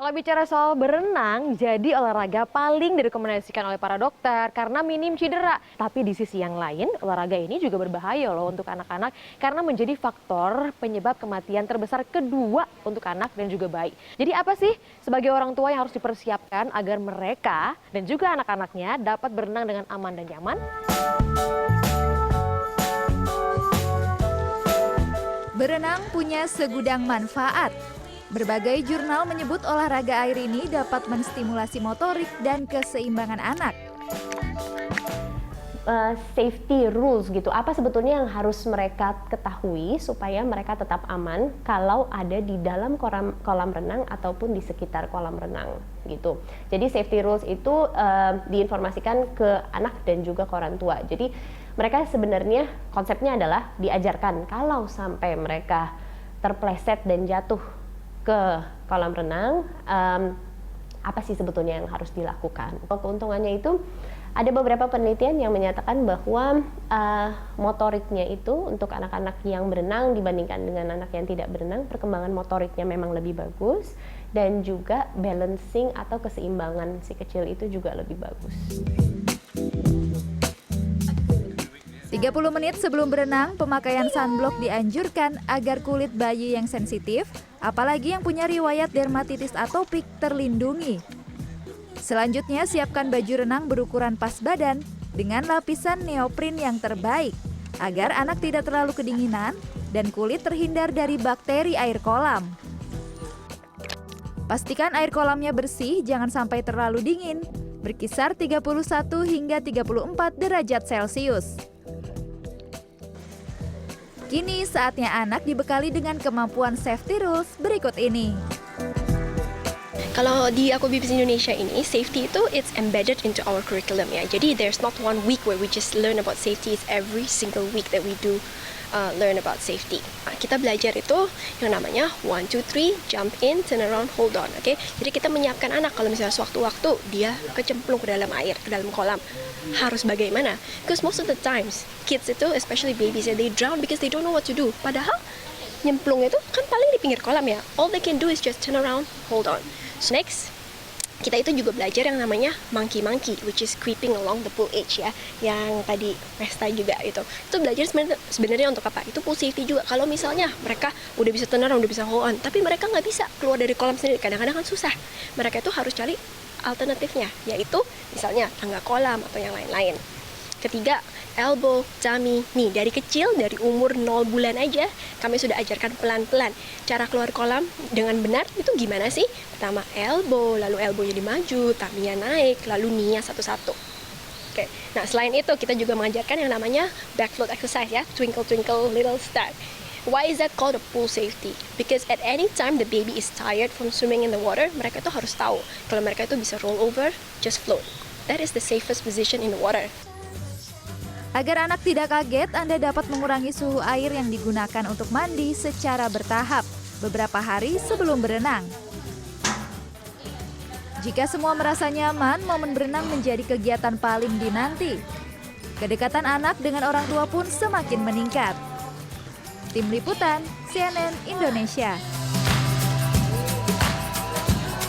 Kalau bicara soal berenang, jadi olahraga paling direkomendasikan oleh para dokter karena minim cedera. Tapi di sisi yang lain, olahraga ini juga berbahaya loh untuk anak-anak karena menjadi faktor penyebab kematian terbesar kedua untuk anak dan juga bayi. Jadi apa sih sebagai orang tua yang harus dipersiapkan agar mereka dan juga anak-anaknya dapat berenang dengan aman dan nyaman? Berenang punya segudang manfaat. Berbagai jurnal menyebut olahraga air ini dapat menstimulasi motorik dan keseimbangan anak. Safety rules gitu, apa sebetulnya yang harus mereka ketahui supaya mereka tetap aman kalau ada di dalam kolam renang ataupun di sekitar kolam renang gitu. Jadi safety rules itu diinformasikan ke anak dan juga ke orang tua. Jadi mereka sebenarnya konsepnya adalah diajarkan kalau sampai mereka terpleset dan jatuh ke kolam renang, apa sih sebetulnya yang harus dilakukan. Keuntungannya itu ada beberapa penelitian yang menyatakan bahwa motoriknya itu untuk anak-anak yang berenang dibandingkan dengan anak yang tidak berenang, perkembangan motoriknya memang lebih bagus dan juga balancing atau keseimbangan si kecil itu juga lebih bagus. 30 menit sebelum berenang, pemakaian sunblock dianjurkan agar kulit bayi yang sensitif, apalagi yang punya riwayat dermatitis atopik, terlindungi. Selanjutnya, siapkan baju renang berukuran pas badan dengan lapisan neopren yang terbaik, agar anak tidak terlalu kedinginan dan kulit terhindar dari bakteri air kolam. Pastikan air kolamnya bersih, jangan sampai terlalu dingin, berkisar 31 hingga 34 derajat Celcius. Kini saatnya anak dibekali dengan kemampuan safety rules berikut ini. Kalau di Aku Bibis Indonesia ini, safety itu it's embedded into our curriculum ya. Jadi there's not one week where we just learn about safety. It's every single week that we do learn about safety. Nah, kita belajar itu yang namanya 1, 2, 3, jump in, turn around, hold on. Oke, jadi kita menyiapkan anak kalau misalnya sewaktu-waktu dia kecemplung ke dalam air, ke dalam kolam, harus bagaimana? Because most of the times kids itu, especially babies, they drown because they don't know what to do. Padahal nyemplung itu kan paling di pinggir kolam ya. All they can do is just turn around, hold on. So next, kita itu juga belajar yang namanya monkey, which is creeping along the pool edge ya, yang tadi Mesta juga itu belajar sebenarnya untuk apa? Itu pool safety juga. Kalau misalnya mereka udah bisa turn around, udah bisa hold on, tapi mereka nggak bisa keluar dari kolam sendiri, kadang-kadang kan susah. Mereka itu harus cari alternatifnya, yaitu misalnya tangga kolam atau yang lain-lain. Ketiga, elbow, tummy. Nih, dari kecil, dari umur 0 bulan aja, kami sudah ajarkan pelan-pelan cara keluar kolam dengan benar itu gimana sih? Pertama elbow, lalu elbownya dimaju, tummy-nya naik, lalu knee-nya satu-satu. Oke. Nah, selain itu kita juga mengajarkan yang namanya back float exercise ya, twinkle twinkle little star. Why is that called a pool safety? Because at any time the baby is tired from swimming in the water, mereka itu harus tahu kalau mereka itu bisa roll over, just float. That is the safest position in the water. Agar anak tidak kaget, Anda dapat mengurangi suhu air yang digunakan untuk mandi secara bertahap beberapa hari sebelum berenang. Jika semua merasa nyaman, momen berenang menjadi kegiatan paling dinanti. Kedekatan anak dengan orang tua pun semakin meningkat. Tim Liputan, CNN Indonesia.